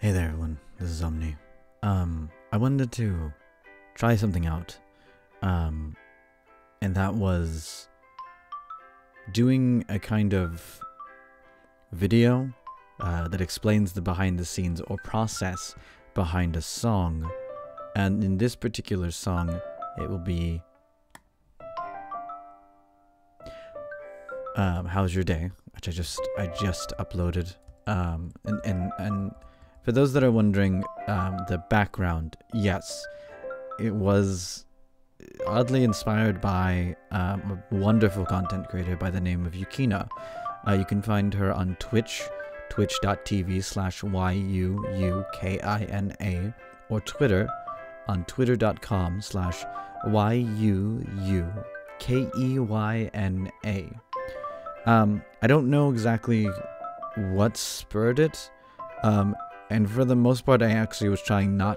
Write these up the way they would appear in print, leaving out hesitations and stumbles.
Hey there everyone, this is Omni. I wanted to try something out. And that was doing a kind of video that explains the behind the scenes or process behind a song. And in this particular song, it will be How's Your Day, which I just uploaded. And for those that are wondering, the background, yes, it was oddly inspired by a wonderful content creator by the name of Yukina. You can find her on Twitch, twitch.tv/YUUKINA, or Twitter on twitter.com/YUUKEYNA. I don't know exactly what spurred it, and for the most part I actually was trying I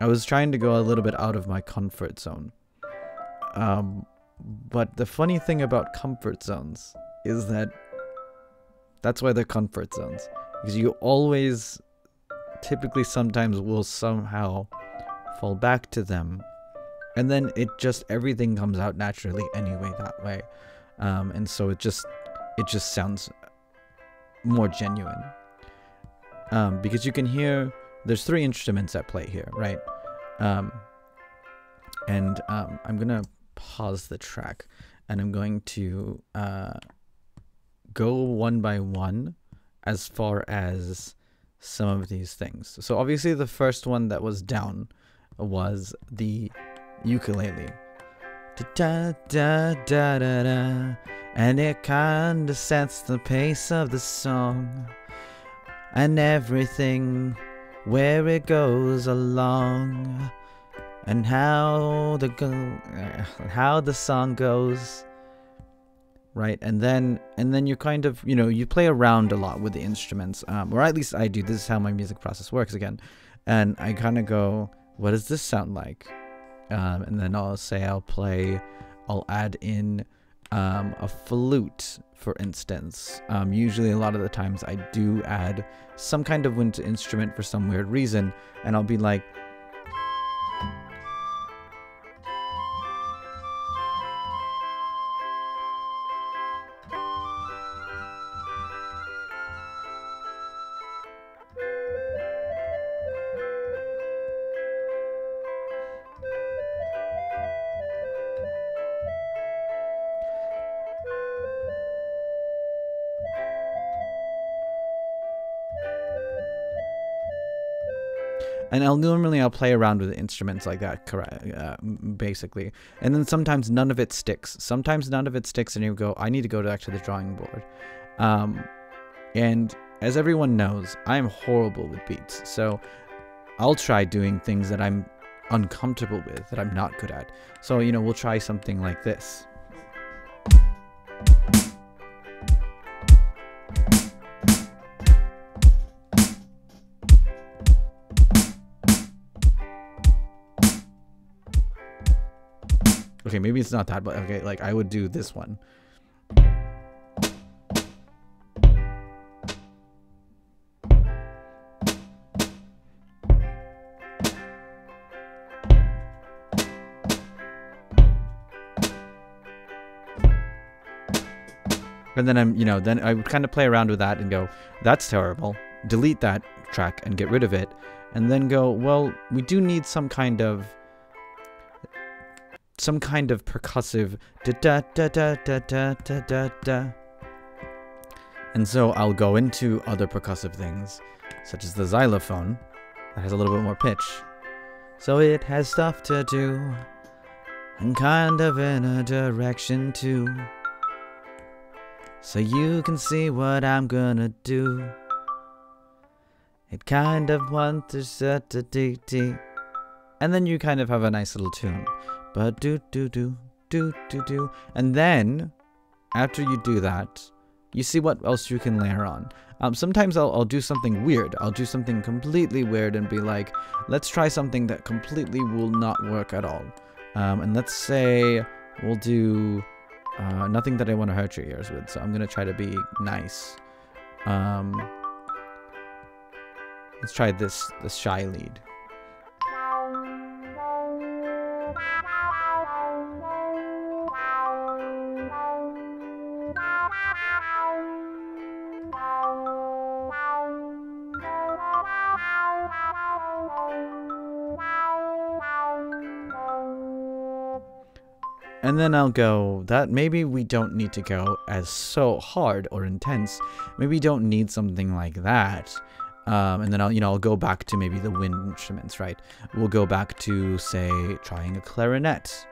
was trying to go a little bit out of my comfort zone. But the funny thing about comfort zones is that's why they're comfort zones, because you always typically sometimes will somehow fall back to them, and then everything comes out naturally anyway that way. And so it just sounds more genuine, because you can hear there's 3 instruments at play here, right? I'm gonna pause the track and I'm going to go one by one as far as some of these things. So obviously the first one that was down was the ukulele. Da, da, da, da, da, and it kinda sets the pace of the song and everything where it goes along, and how the song goes, right? And then you kind of, you play around a lot with the instruments, or at least I do. This is how my music process works again, and I kind of go, what does this sound like? And then I'll add in a flute, for instance. Usually a lot of the times I do add some kind of wind instrument for some weird reason, and I'll be like, and I'll play around with instruments like that, basically. And then sometimes none of it sticks. And you go, I need to go back to the drawing board. And as everyone knows, I'm horrible with beats. So I'll try doing things that I'm uncomfortable with, that I'm not good at. So, we'll try something like this. Okay, maybe it's not that, but okay, like I would do this one. And then then I would kind of play around with that and go, that's terrible. Delete that track and get rid of it. And then go, well, we do need some kind of percussive da da da da da da da da da. And so I'll go into other percussive things, such as the xylophone, that has a little bit more pitch. So it has stuff to do, and kind of in a direction too. So you can see what I'm gonna do. It kind of wants to set the d. And then you kind of have a nice little tune. But do. And then, after you do that, you see what else you can layer on. Sometimes I'll do something weird. I'll do something completely weird and be like, let's try something that completely will not work at all. And let's say we'll do nothing that I want to hurt your ears with. So I'm going to try to be nice. Let's try this shy lead. And then I'll go that maybe we don't need to go as so hard or intense. Maybe we don't need something like that. And then I'll go back to maybe the wind instruments, right? We'll go back to, say, trying a clarinet.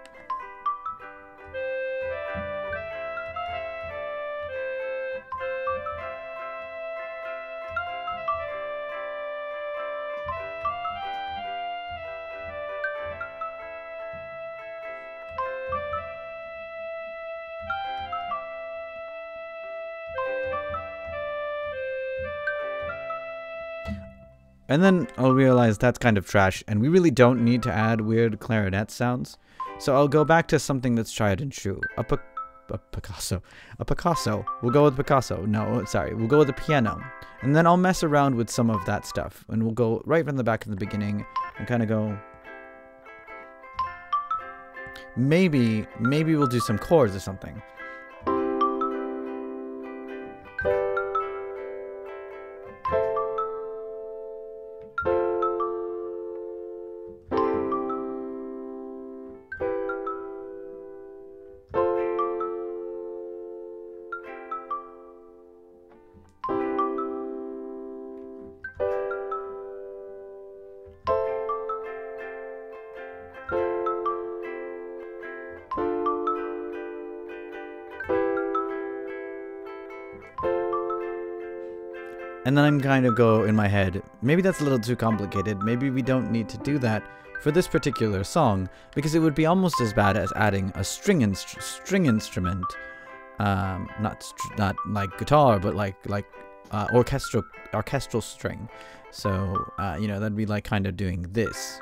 And then I'll realize that's kind of trash, and we really don't need to add weird clarinet sounds. So I'll go back to something that's tried and true. A Picasso. We'll go with Picasso. No, sorry. We'll go with the piano. And then I'll mess around with some of that stuff. And we'll go right from the back in the beginning and kind of go... Maybe we'll do some chords or something. And then I'm kind of go in my head, maybe that's a little too complicated. Maybe we don't need to do that for this particular song, because it would be almost as bad as adding a string instrument, not like guitar, but like orchestral string. So you know, that'd be like kind of doing this.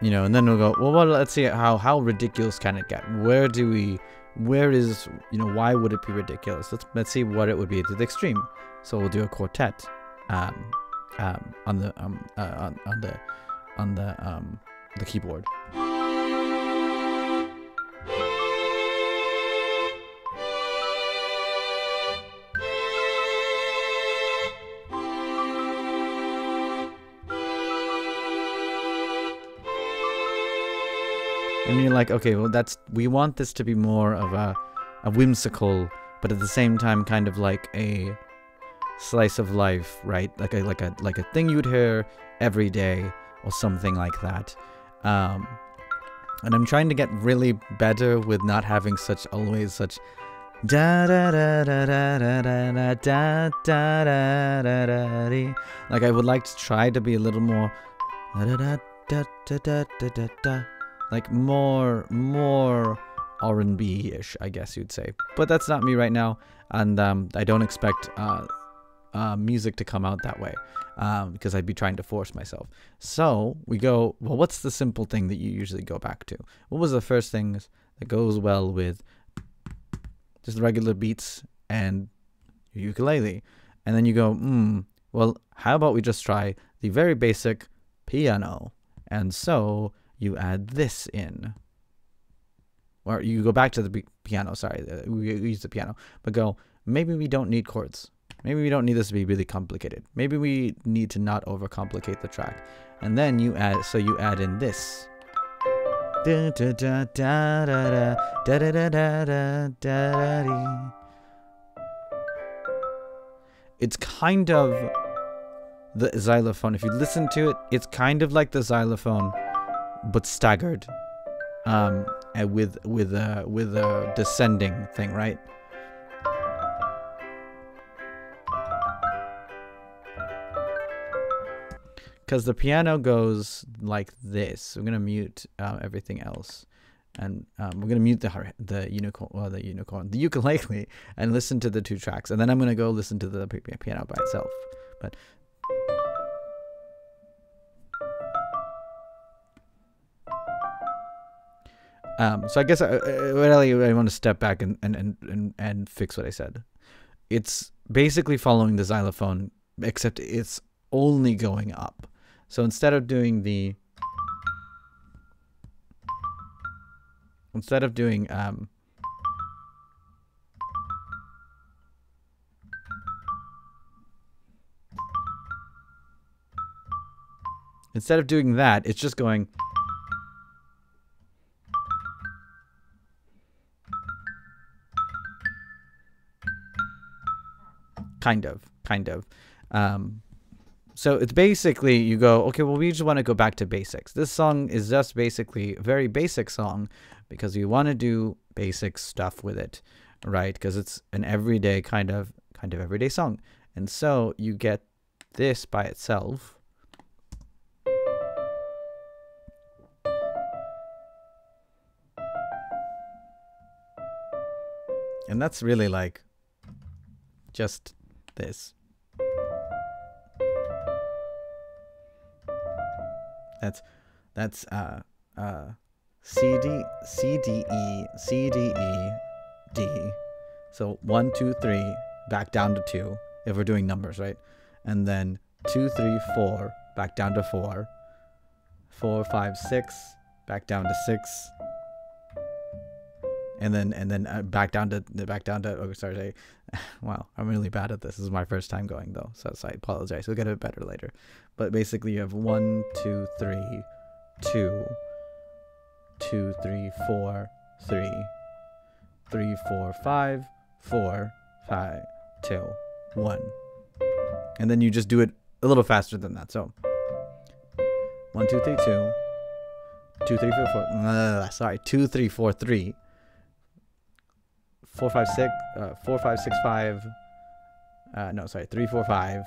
You know, and then we'll go, well, let's see how ridiculous can it get? Where is, you know, why would it be ridiculous? Let's see what it would be to the extreme. So we'll do a quartet on the keyboard. And you're like, okay, well, we want this to be more of a whimsical, but at the same time kind of like a slice of life, right? Like a thing you'd hear every day or something like that. And I'm trying to get really better with not having always such da da da da da da da da da da da da da. Like I would like to try to be a little more da da da da da da da da. Like more R&B-ish, I guess you'd say. But that's not me right now, and I don't expect music to come out that way, because I'd be trying to force myself. So we go, well, what's the simple thing that you usually go back to? What was the first thing that goes well with just regular beats and your ukulele? And then you go, well, how about we just try the very basic piano? And so you add this in, or you go back to the piano. Sorry, we use the piano, but go, maybe we don't need chords. Maybe we don't need this to be really complicated. Maybe we need to not overcomplicate the track. And then you add in this. Da da da da da da da da da da da. It's kind of the xylophone. If you listen to it, it's kind of like the xylophone, but staggered, and with a descending thing, right? Because the piano goes like this. I'm gonna mute everything else, and we're gonna mute the ukulele, and listen to the 2 tracks, and then I'm gonna go listen to the piano by itself. But so I guess I want to step back and fix what I said. It's basically following the xylophone, except it's only going up. So instead of doing instead of doing that, it's just going kind of. So it's basically, you go, okay, well, we just want to go back to basics. This song is just basically a very basic song because we want to do basic stuff with it, right? Because it's an everyday kind of everyday song. And so you get this by itself. And that's really like just this. That's C D E D. So 1 2 3 back down to 2 if we're doing numbers, right? And then 2 3 4 back down to 4. 4 5 6 back down to 6. And then back down to oh, sorry. Wow, I'm really bad at this. This is my first time going though, so I apologize. We'll get it better later. But basically you have 1 2 3 2 2 3 4 3 3 4 5 4 5 2 1. And then you just do it a little faster than that. So 1 2 3 2 2 3 4 4 sorry 2 3 4 3 4 5 6 4 5 6 5 no, sorry, 3 4 5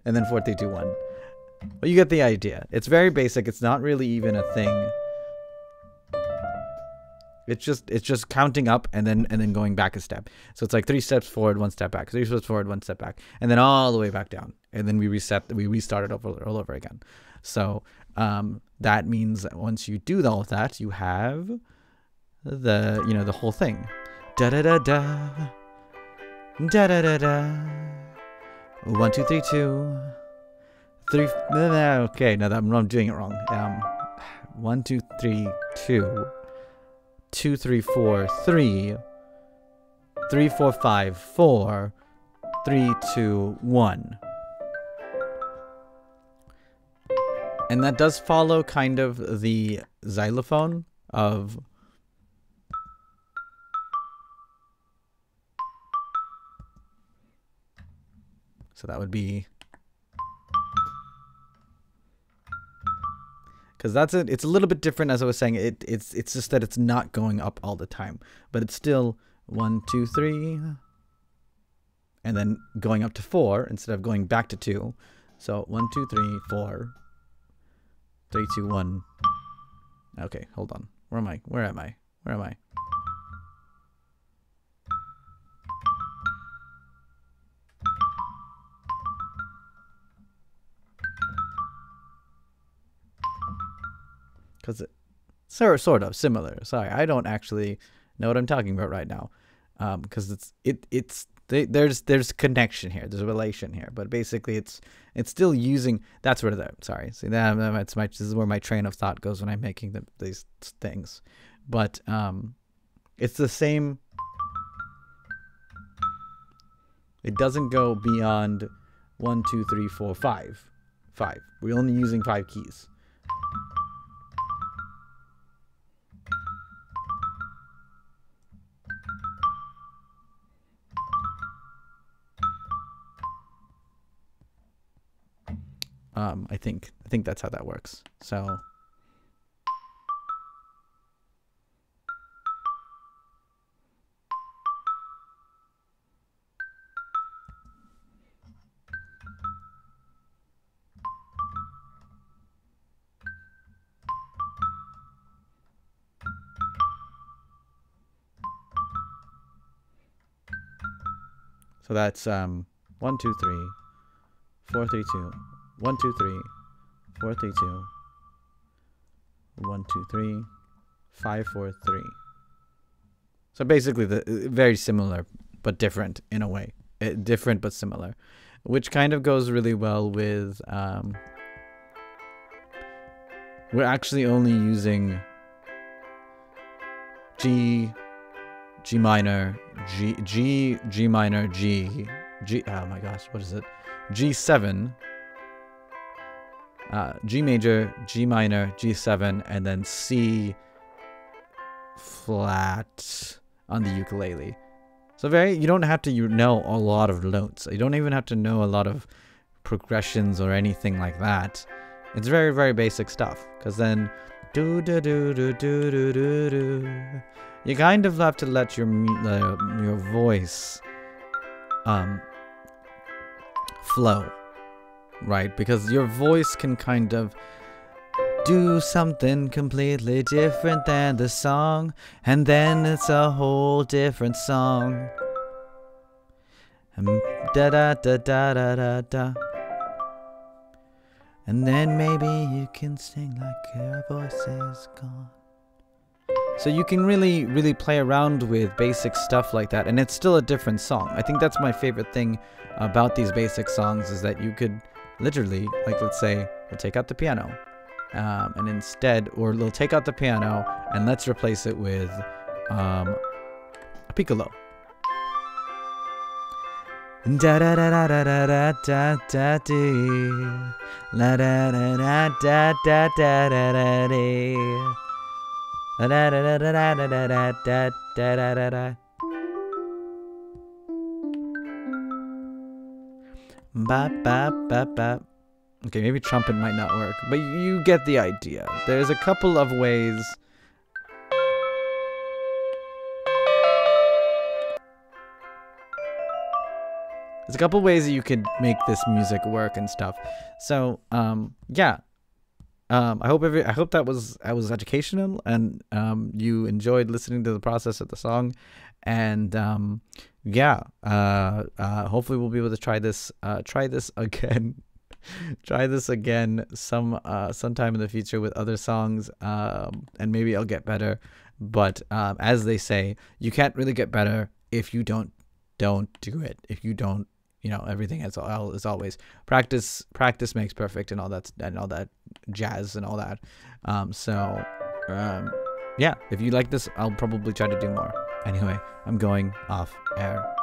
and then 4 3 2 1. Well, you get the idea. It's very basic. It's not really even a thing. It's just counting up and then going back a step. So it's like 3 steps forward, 1 step back. 3 steps forward, 1 step back, and then all the way back down. And then we restart it all over again. So that means that once you do all of that, you have the whole thing. Da da da da. Da da da da. 1 2 3 2 3. Okay, now that I'm doing it wrong. 1 2 3 2 2 3 4 3 3 4 5 4 3 2 1. And that does follow kind of the xylophone of so that would be, because that's it. It's a little bit different, as I was saying. It's just that it's not going up all the time, but it's still 1 2 3, and then going up to 4 instead of going back to 2. So 1 2 3 4 3 2 1. Okay, hold on. Where am I? Where am I? Because it's sort of similar. Sorry, I don't actually know what I'm talking about right now. Because there's connection here. There's a relation here. But basically, it's still using. That's where the sorry. See this is where my train of thought goes when I'm making these things. But it's the same. It doesn't go beyond 1 2 3 4 5. We're only using 5 keys. I think that's how that works. So So that's 1 2 3 4 3 2 1 2 3 4 3 2 1 2 3 5 4 3. So basically, very similar but different in a way. Different but similar, which kind of goes really well with. We're actually only using G minor, G minor, G. Oh my gosh, what is it? G7. G major, G minor, G7, and then C flat on the ukulele. So you don't have to know a lot of notes. You don't even have to know a lot of progressions or anything like that. It's very, very basic stuff. Because then, do do do do do do do do. You kind of have to let your voice flow, right? Because your voice can kind of do something completely different than the song, and then it's a whole different song. Da da da da da da da. And then maybe you can sing like your voice is gone. So you can really, really play around with basic stuff like that, and it's still a different song. I think that's my favorite thing about these basic songs, is that you could literally, like, let's say, we'll take out the piano, and instead, or we'll take out the piano and let's replace it with a piccolo. Da da da da da da da da dee, la da da da da da da da da dee, la da da da da da da da da da da da. Ba ba ba ba. Okay, maybe trumpet might not work, but you get the idea. There's a couple of ways. There's a couple ways that you could make this music work and stuff. So, yeah. I hope that was educational, and you enjoyed listening to the process of the song, and yeah. Hopefully we'll be able to try this again. Try this again sometime in the future with other songs, and maybe I'll get better. But as they say, you can't really get better if you don't do it. If you don't, everything is always practice. Practice makes perfect, and all that jazz and all that. Yeah, if you like this, I'll probably try to do more. Anyway, I'm going off air.